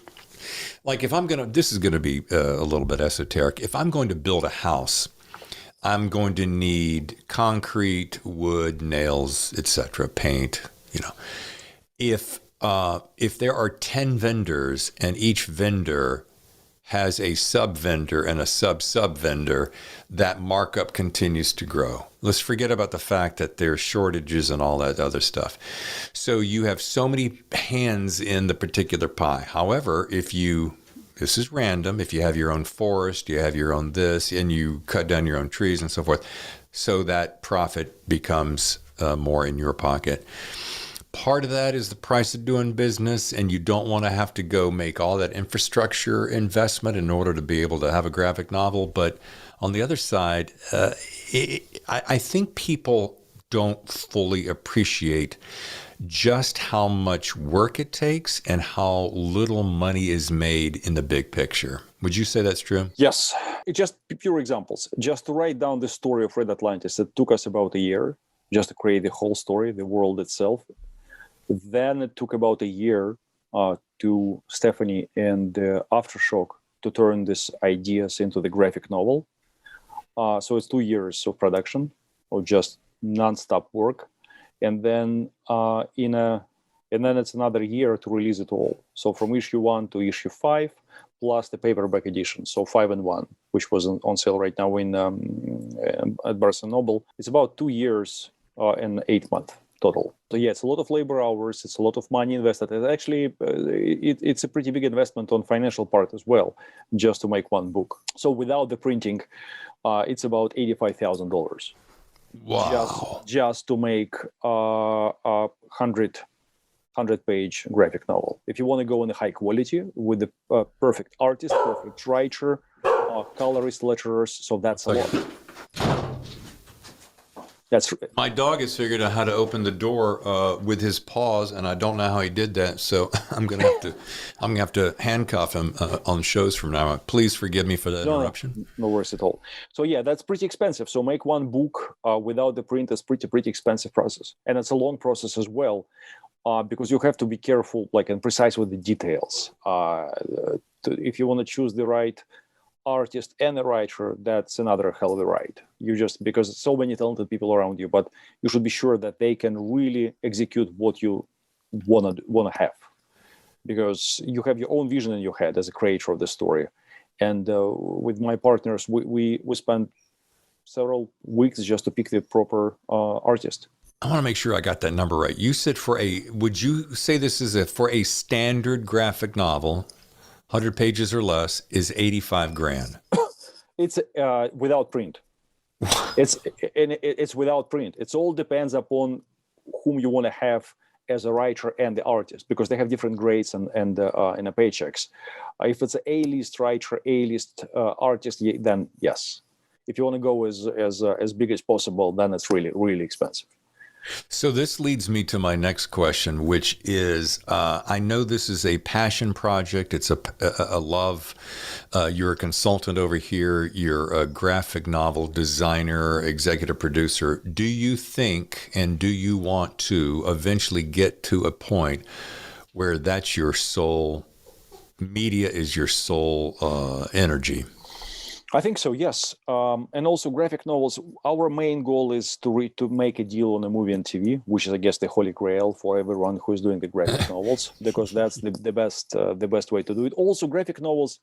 Speaker 1: like this is going to be a little bit esoteric. If I'm going to build a house, I'm going to need concrete, wood, nails, etc., paint, If there are 10 vendors and each vendor has a sub-vendor and a sub-vendor, that markup continues to grow. Let's forget about the fact that there's shortages and all that other stuff. So you have so many hands in the particular pie. However, this is random, if you have your own forest, you have your own this, and you cut down your own trees and so forth, so that profit becomes more in your pocket. Part of that is the price of doing business, and you don't want to have to go make all that infrastructure investment in order to be able to have a graphic novel. But on the other side, I think people don't fully appreciate just how much work it takes and how little money is made in the big picture. Would you say that's true?
Speaker 2: Yes. Just pure examples. Just to write down the story of Red Atlantis, it took us about a year just to create the whole story, the world itself. Then it took about a year to Stephanie and Aftershock to turn these ideas into the graphic novel. So it's 2 years of production or just nonstop work, and then it's another year to release it all. So from issue 1 to issue 5, plus the paperback edition, so 5 and 1, which was on sale right now at Barnes & Noble. It's about 2 years and 8 months. Total. So yeah, it's a lot of labor hours. It's a lot of money invested. And actually, it's a pretty big investment on financial part as well, just to make one book. So without the printing, it's about $85,000.
Speaker 1: Wow!
Speaker 2: Just to make a 100-page graphic novel. If you want to go in a high quality with the perfect artist, perfect writer, colorist, letterers, so that's a lot.
Speaker 1: My dog has figured out how to open the door with his paws, and I don't know how he did that. So I'm gonna have to handcuff him on shows from now on. Please forgive me for that interruption.
Speaker 2: No worries at all. So yeah, that's pretty expensive. So make one book without the print is pretty expensive process, and it's a long process as well, because you have to be careful, and precise with the details. If you want to choose the right artist and a writer, that's another hell of a ride. Because so many talented people around you, but you should be sure that they can really execute what you want to have. because you have your own vision in your head as a creator of the story. And with my partners, we spent several weeks just to pick the proper artist.
Speaker 1: I want to make sure I got that number right. You said would you say this is for a standard graphic novel, 100 pages or less, is $85,000?
Speaker 2: It's without print. It's without print. It all depends upon whom you want to have as a writer and the artist, because they have different grades and paychecks. If it's an A-list writer, A-list artist, then yes. If you want to go as big as possible, then it's really, really expensive.
Speaker 1: So this leads me to my next question, which is, I know this is a passion project. It's a love. You're a consultant over here. You're a graphic novel designer, executive producer. Do you think, and do you want to eventually get to a point where that's your sole, media is your sole energy?
Speaker 2: I think so, yes. And also graphic novels, our main goal is to make a deal on a movie and TV, which is, I guess, the holy grail for everyone who is doing the graphic novels, because that's the best way to do it. Also, graphic novels,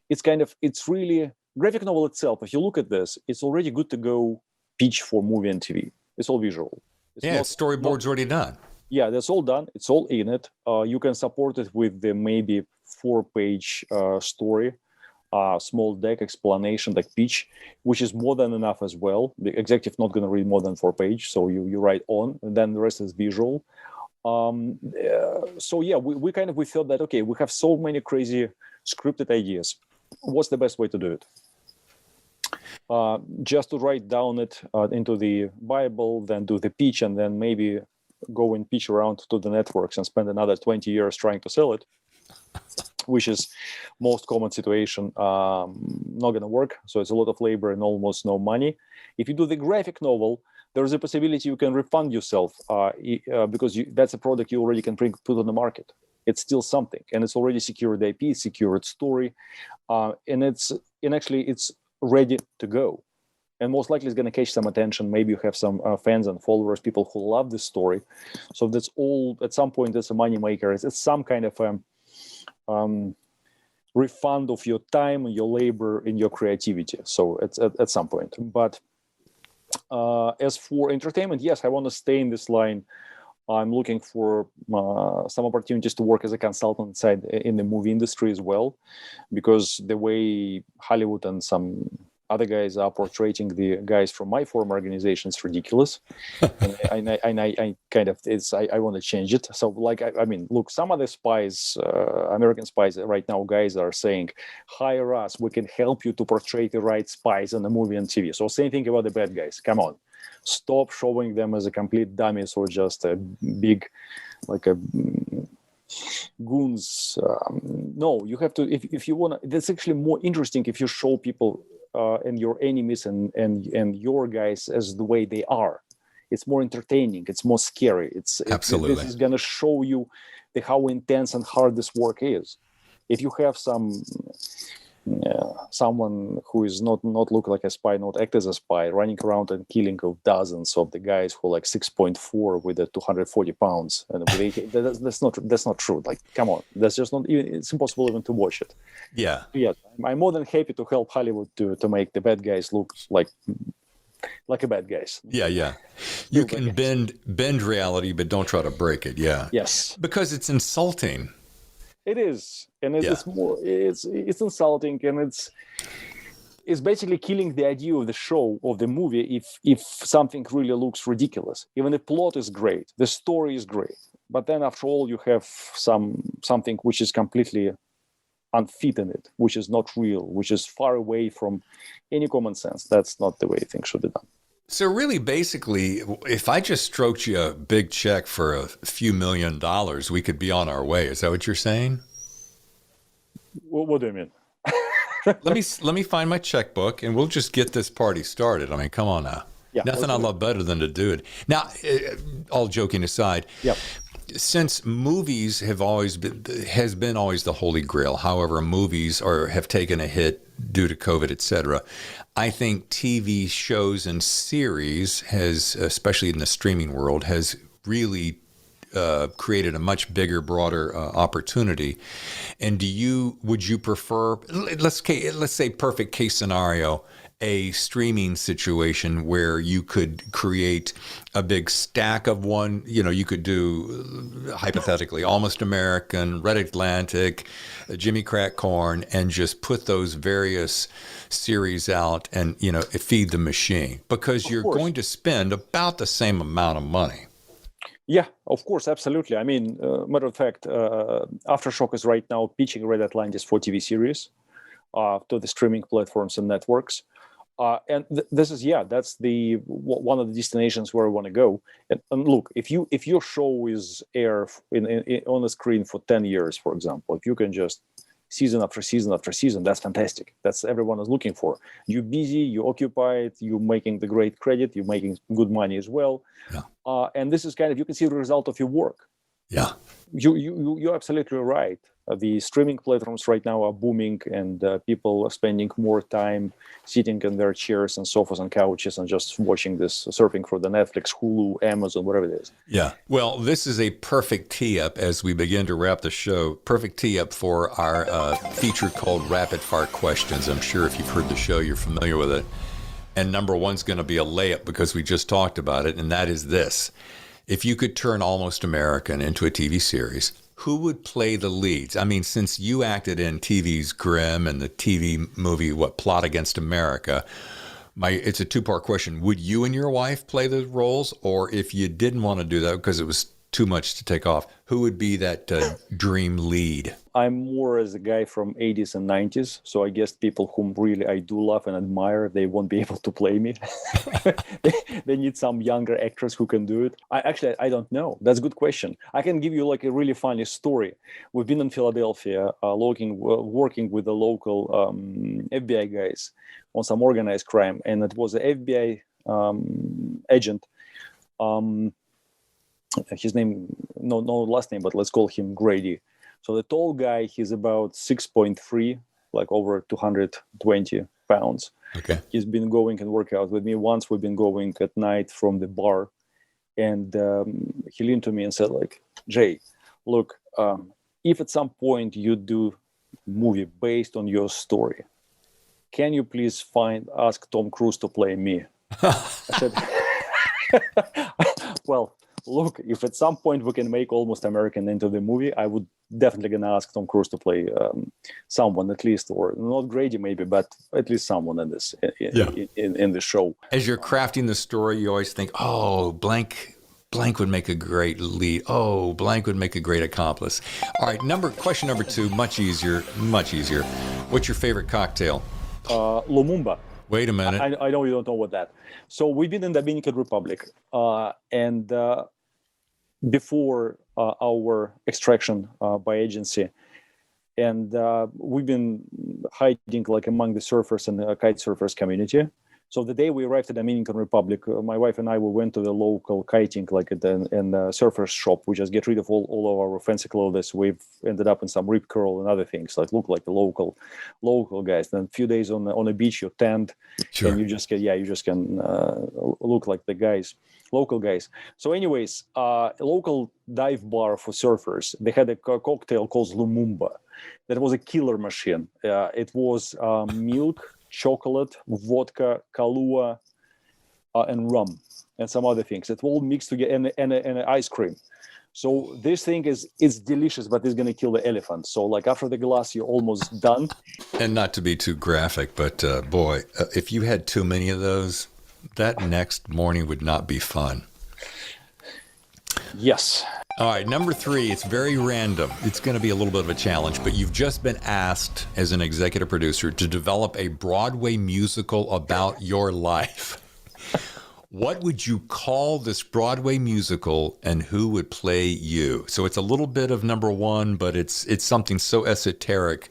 Speaker 2: it's really, graphic novel itself, if you look at this, it's already good to go pitch for movie and TV. It's all visual.
Speaker 1: Storyboard's already done.
Speaker 2: Yeah, that's all done. It's all in it. You can support it with the maybe 4-page story. Small deck explanation, like pitch, which is more than enough as well. The executive not going to read more than 4 pages, so you write on, and then the rest is visual. So yeah, we felt that, okay, we have so many crazy scripted ideas. What's the best way to do it? Just to write down it into the Bible, then do the pitch, and then maybe go and pitch around to the networks and spend another 20 years trying to sell it, which is most common situation, not going to work. So it's a lot of labor and almost no money. If you do the graphic novel, there's a possibility you can refund yourself because that's a product you already can put on the market. It's still something, and it's already secured IP, secured story, and it's ready to go. And most likely it's going to catch some attention. Maybe you have some fans and followers, people who love the story. So that's all, at some point, it's a money maker. It's some kind of refund of your time and your labor and your creativity. So it's at some point. But as for entertainment, yes, I want to stay in this line. I'm looking for some opportunities to work as a consultant side in the movie industry as well, because the way Hollywood and some other guys are portraying the guys from my former organization is ridiculous. and I want to change it. So look, some of the spies, American spies right now, guys are saying, hire us, we can help you to portray the right spies in the movie and TV. So same thing about the bad guys. Come on, stop showing them as a complete dummies or just a big, goons. No, you have to, if you want to, that's actually more interesting if you show people and your enemies and your guys as the way they are. It's more entertaining. It's more scary. Absolutely. This is going to show you how intense and hard this work is. If you have someone who is not look like a spy, not act as a spy, running around and killing of dozens of the guys who are 6'4" with 240 pounds, and that's not true. Like, come on, that's just not even. It's impossible even to watch it.
Speaker 1: Yeah.
Speaker 2: I'm more than happy to help Hollywood to make the bad guys look like a bad guys.
Speaker 1: Yeah. You can bend reality, but don't try to break it. Yeah.
Speaker 2: Yes.
Speaker 1: Because it's insulting.
Speaker 2: It is, and it's insulting, and it's basically killing the idea of the show, of the movie, if something really looks ridiculous. Even the plot is great, the story is great, but then after all you have something which is completely unfit in it, which is not real, which is far away from any common sense. That's not the way things should be done.
Speaker 1: So really, basically, if I just stroked you a big check for a few $1 million, we could be on our way. Is that what you're saying?
Speaker 2: What do you mean?
Speaker 1: Let me find my checkbook, and we'll just get this party started. I mean, come on now. Yeah, nothing I love better than to do it. Now, all joking aside, since movies has been always the holy grail. However, movies have taken a hit due to COVID, etc. I think TV shows and series especially in the streaming world, has really created a much bigger, broader opportunity. And would you prefer, let's say perfect case scenario, a streaming situation where you could create a big stack of one, you could do hypothetically Almost American, Red Atlantic, Jimmy Crack Corn, and just put those various series out and, feed the machine, because you're going to spend about the same amount of money.
Speaker 2: Yeah, of course, absolutely. I mean, matter of fact, Aftershock is right now pitching Red Atlantis for TV series to the streaming platforms and networks. And this is, that's the one of the destinations where I want to go. And look, if your show is air on the screen for 10 years, for example, if you can just season after season after season, that's fantastic. That's everyone is looking for. You're busy, you're occupied, you're making the great credit, you're making good money as well. Yeah. And this is kind of, you can see the result of your work.
Speaker 1: Yeah.
Speaker 2: You're absolutely right. The streaming platforms right now are booming, and people are spending more time sitting in their chairs and sofas and couches and just watching this, surfing for the Netflix, Hulu, Amazon, whatever it is.
Speaker 1: Yeah. Well, this is a perfect tee-up as we begin to wrap the show. Perfect tee-up for our feature called Rapid Fire Questions. I'm sure if you've heard the show, you're familiar with it. And number one's going to be a layup because we just talked about it, and that is this. If you could turn Almost American into a TV series, who would play the leads? I mean, since you acted in TV's Grimm and the TV movie, Plot Against America, it's a two-part question. Would you and your wife play the roles? Or if you didn't want to do that because it was too much to take off, who would be that dream lead?
Speaker 2: I'm more as a guy from 80s and 90s, so I guess people whom really I do love and admire, they won't be able to play me. They need some younger actress who can do it. I don't know. That's a good question. I can give you like a really funny story. We've been in Philadelphia working with the local FBI guys on some organized crime, and it was an FBI agent. His name, no last name, but let's call him Grady. So the tall guy, he's about 6'3", like over 220 pounds.
Speaker 1: Okay. He's
Speaker 2: been going and working out with me. Once we've been going at night from the bar, and he leaned to me and said, like, Jay, look, if at some point you do movie based on your story, can you please ask Tom Cruise to play me? I said, well, look, if at some point we can make Almost American into the movie, I would definitely gonna ask Tom Cruise to play someone at least, or not Grady maybe, but at least someone in this in the show.
Speaker 1: As you're crafting the story, you always think, oh, blank would make a great lead. Oh, blank would make a great accomplice. All right, question number 2, much easier. What's your favorite cocktail?
Speaker 2: Lumumba.
Speaker 1: Wait a minute.
Speaker 2: I know you don't know what that. So we've been in the Dominican Republic, and before our extraction by agency, and we've been hiding like among the surfers and the kite surfers community. So the day we arrived at the Dominican Republic, my wife and I, we went to the local kiting, like in the surfer's shop. We just get rid of all of our fancy clothes. We've ended up in some rip curl and other things, like look like the local guys. Then a few days on a beach, you tent,
Speaker 1: sure.
Speaker 2: And you just can look like the local guys. So anyways, a local dive bar for surfers, they had a cocktail called Lumumba. That was a killer machine. It was milk, chocolate, vodka, Kahlua, and rum, and some other things. It's all mixed together, and ice cream. So this thing it's delicious, but it's going to kill the elephant. So like after the glass, you're almost done.
Speaker 1: And not to be too graphic, but boy, if you had too many of those, that next morning would not be fun.
Speaker 2: Yes.
Speaker 1: All right, number 3, it's very random. It's going to be a little bit of a challenge, but you've just been asked as an executive producer to develop a Broadway musical about your life. What would you call this Broadway musical, and who would play you? So it's a little bit of number 1, but it's something so esoteric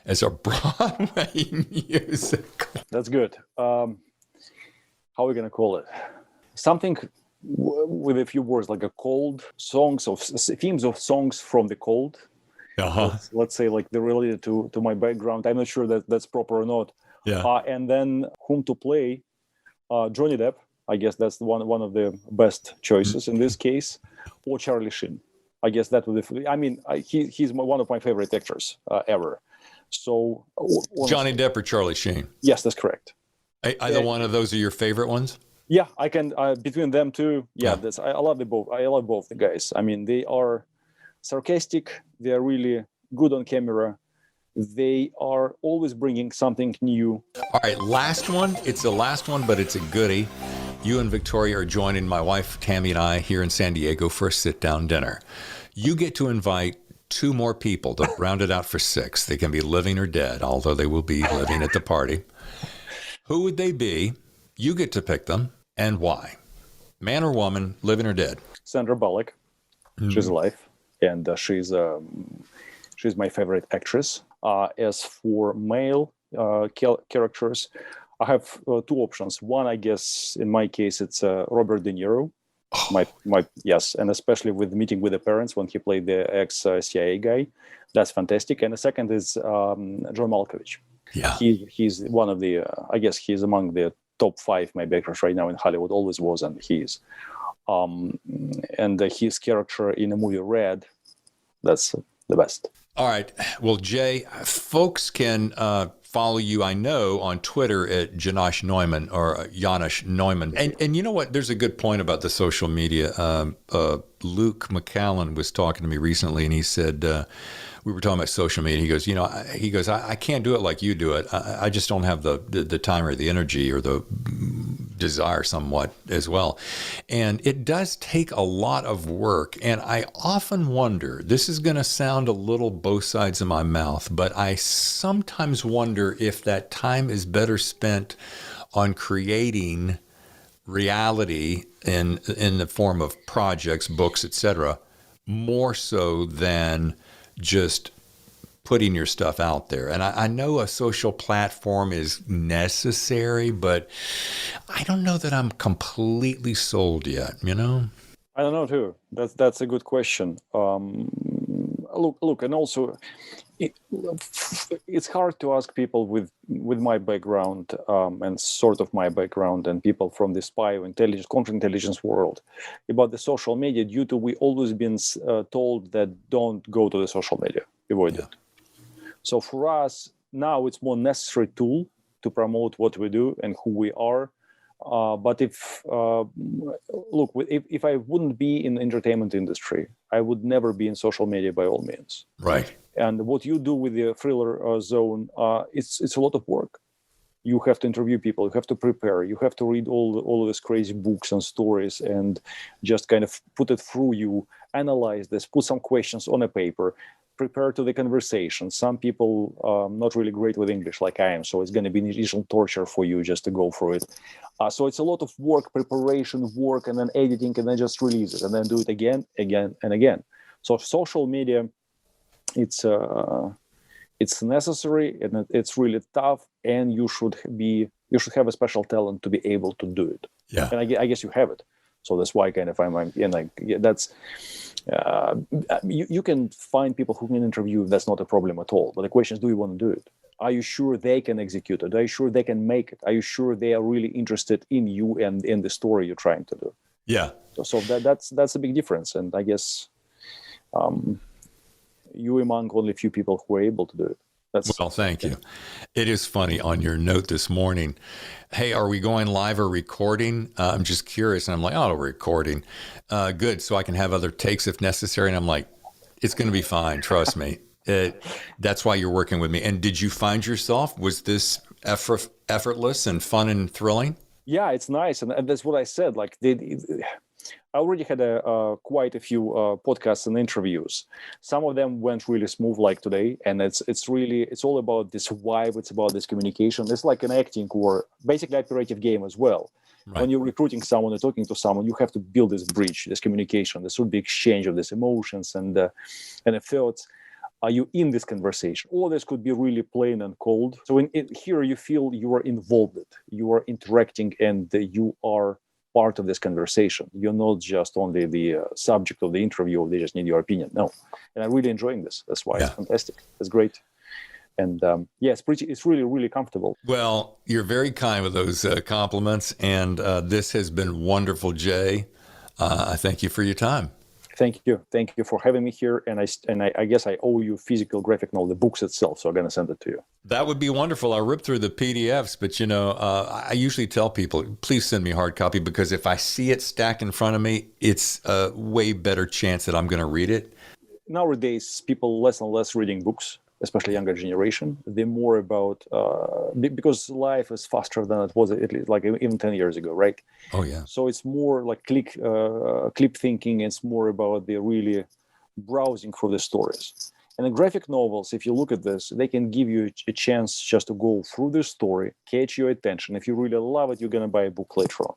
Speaker 1: as a Broadway musical.
Speaker 2: That's good. How are we going to call it? Something with a few words, like a cold themes of songs from the cold. Let's say like they're related to my background. I'm not sure that that's proper or not.
Speaker 1: Yeah.
Speaker 2: And then whom to play? Johnny Depp. I guess that's one of the best choices in this case. or Charlie Sheen. I guess that would be. I mean, he's one of my favorite actors ever. So honestly,
Speaker 1: Johnny Depp or Charlie Sheen?
Speaker 2: Yes, that's correct.
Speaker 1: Either one of those are your favorite ones?
Speaker 2: Yeah, I can between them two. Yeah, I love the both. I love both the guys. I mean, they are sarcastic. They are really good on camera. They are always bringing something new.
Speaker 1: All right, last one. It's the last one, but it's a goodie. You and Victoria are joining my wife, Tammy, and I here in San Diego for a sit-down dinner. You get to invite 2 more people to round it out for 6. They can be living or dead, although they will be living at the party. Who would they be? You get to pick them, and why? Man or woman, living or dead?
Speaker 2: Sandra Bullock. She's alive, and she's my favorite actress. As for male characters, I have 2 options. One, I guess, in my case, it's Robert De Niro. Yes, and especially with Meeting with the Parents when he played the ex-CIA guy, that's fantastic. And the second is John Malkovich.
Speaker 1: Yeah,
Speaker 2: he's one of the. I guess he's among the top 5 maybe actors right now in Hollywood. Always was, and he is. And his character in the movie Red, that's the best.
Speaker 1: All right. Well, Jay, folks can follow you, I know, on Twitter at Janosh Neumann or Janosh Neumann. And you know what? There's a good point about the social media. Luke McCallan was talking to me recently, and he said, we were talking about social media. He goes, I can't do it like you do it. I just don't have the time or the energy or the desire somewhat as well. And it does take a lot of work. And I often wonder, this is going to sound a little both sides of my mouth, but I sometimes wonder if that time is better spent on creating reality in the form of projects, books, etc., more so than just putting your stuff out there. And I know a social platform is necessary, but I don't know that I'm completely sold yet, you know?
Speaker 2: I don't know too. That's a good question. Look, and also it's hard to ask people with my background and sort of my background and people from this bio-intelligence, counterintelligence world about the social media due to we always been told that don't go to the social media, avoid it. So for us, now it's more necessary tool to promote what we do and who we are. But if I wouldn't be in the entertainment industry, I would never be in social media by all means.
Speaker 1: Right.
Speaker 2: And what you do with the Thriller Zone, it's a lot of work. You have to interview people, you have to prepare, you have to read all of these crazy books and stories and just kind of put it through you, analyze this, put some questions on a paper, prepare to the conversation. Some people not really great with English like I am, so it's going to be an additional torture for you just to go through it. So it's a lot of work, preparation, work, and then editing, and then just release it, and then do it again, and again. So social media, it's necessary, and it's really tough, and you should have a special talent to be able to do it.
Speaker 1: Yeah.
Speaker 2: And I guess you have it. So that's why kind of you can find people who can interview. That's not a problem at all. But the question is, do you want to do it? Are you sure they can execute it? Are you sure they can make it? Are you sure they are really interested in you and in the story you're trying to do?
Speaker 1: Yeah.
Speaker 2: So that's a big difference. And I guess you among only a few people who are able to do it.
Speaker 1: Well, thank you. It is funny on your note this morning. Hey, are we going live or recording? I'm just curious. And I'm like, oh, recording. Good. So I can have other takes if necessary. And I'm like, it's going to be fine. Trust me. That's why you're working with me. And did you find yourself, was this effortless and fun and thrilling?
Speaker 2: Yeah, it's nice. And that's what I said. Like I already had quite a few podcasts and interviews. Some of them went really smooth, like today, and it's all about this vibe. It's about this communication. It's like an acting or basically operative game as well. Right. When you're recruiting someone or talking to someone, you have to build this bridge, this communication. There should be exchange of these emotions and the thoughts. Are you in this conversation? Or this could be really plain and cold. So here you feel you are involved, you are interacting, and you are part of this conversation. You're not just only the subject of the interview, or they just need your opinion. No. And I'm really enjoying this. That's why it's fantastic. It's great. And it's really, really comfortable.
Speaker 1: Well, you're very kind with those compliments. And this has been wonderful, Jay. I thank you for your time.
Speaker 2: Thank you for having me here. And I guess I owe you physical graphic novel, the books itself. So I'm going to send it to you.
Speaker 1: That would be wonderful. I'll rip through the PDFs, but I usually tell people, please send me hard copy, because if I see it stacked in front of me, it's a way better chance that I'm going to read it.
Speaker 2: Nowadays, people less and less reading books, especially younger generation. They're more about because life is faster than it was at least like even 10 years ago, right?
Speaker 1: Oh yeah.
Speaker 2: So it's more like clip thinking. It's more about the really browsing for the stories. And the graphic novels, if you look at this, they can give you a chance just to go through the story, catch your attention. If you really love it, you're going to buy a book later on.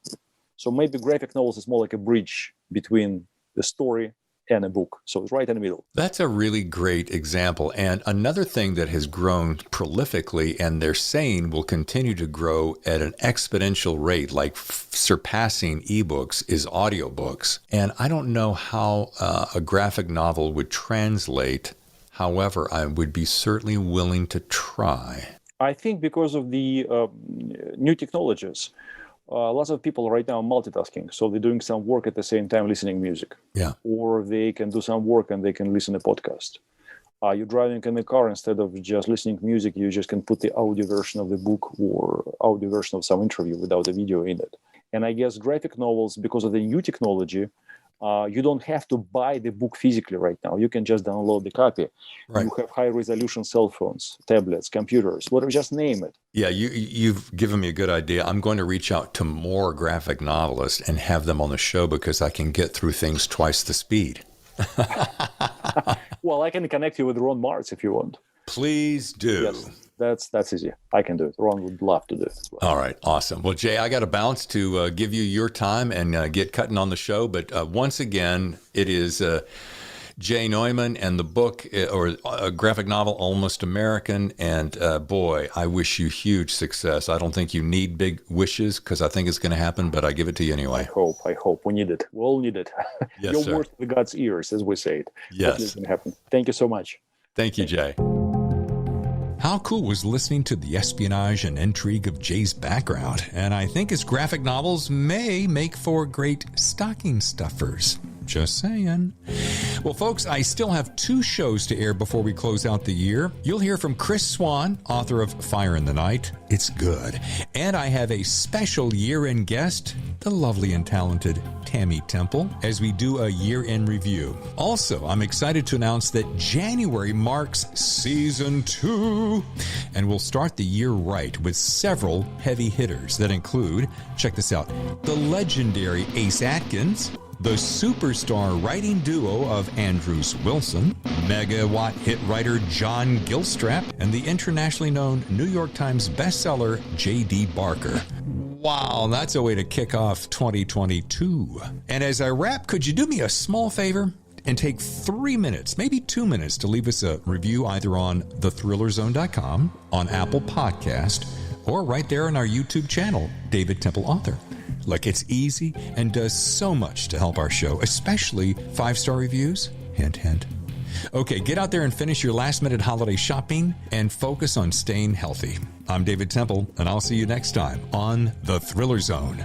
Speaker 2: So maybe graphic novels is more like a bridge between the story and a book. So it's right in the middle. That's
Speaker 1: a really great example. And another thing that has grown prolifically, and they're saying will continue to grow at an exponential rate, like surpassing ebooks, is audiobooks. And I don't know how a graphic novel would translate. However, I would be certainly willing to try.
Speaker 2: I think because of the new technologies, lots of people right now are multitasking. So they're doing some work at the same time listening music.
Speaker 1: Yeah.
Speaker 2: Or they can do some work and they can listen to podcast. You're driving in the car, instead of just listening to music, you just can put the audio version of the book or audio version of some interview without a video in it. And I guess graphic novels, because of the new technology, you don't have to buy the book physically right now. You can just download the copy.
Speaker 1: Right.
Speaker 2: You have high-resolution cell phones, tablets, computers, whatever, just name it.
Speaker 1: Yeah, you've given me a good idea. I'm going to reach out to more graphic novelists and have them on the show, because I can get through things twice the speed.
Speaker 2: Well, I can connect you with Ron Martz if you want.
Speaker 1: Please do.
Speaker 2: Yes, that's easy. I can do it. Ron would love to do it as well.
Speaker 1: All right, awesome. Well, Jay, I got to bounce to give you your time and get cutting on the show. But once again, it is Jay Neumann and the book, or a graphic novel, Almost American. And boy, I wish you huge success. I don't think you need big wishes, because I think it's going to happen, but I give it to you anyway.
Speaker 2: I hope. We need it. We all need it.
Speaker 1: Yes,
Speaker 2: Your
Speaker 1: sir.
Speaker 2: word to God's ears, as we say it.
Speaker 1: Yes.
Speaker 2: It's going to happen. Thank you so much.
Speaker 1: Thank you, Jay. How cool was listening to the espionage and intrigue of Jay's background? And I think his graphic novels may make for great stocking stuffers. Just saying. Well, folks, I still have 2 shows to air before we close out the year. You'll hear from Chris Swan, author of Fire in the Night. It's good. And I have a special year-end guest, the lovely and talented Tammy Temple, as we do a year-end review. Also, I'm excited to announce that January marks Season 2. And we'll start the year right with several heavy hitters that include, check this out, the legendary Ace Atkins, the superstar writing duo of Andrews Wilson, megawatt hit writer John Gilstrap, and the internationally known New York Times bestseller J.D. Barker. Wow, that's a way to kick off 2022. And as I wrap, could you do me a small favor and take 3 minutes, maybe 2 minutes, to leave us a review either on thethrillerzone.com, on Apple Podcast, or right there on our YouTube channel, David Temple Author. Look, it's easy and does so much to help our show, especially 5-star reviews. Hint, hint. Okay, get out there and finish your last-minute holiday shopping and focus on staying healthy. I'm David Temple, and I'll see you next time on The Thriller Zone.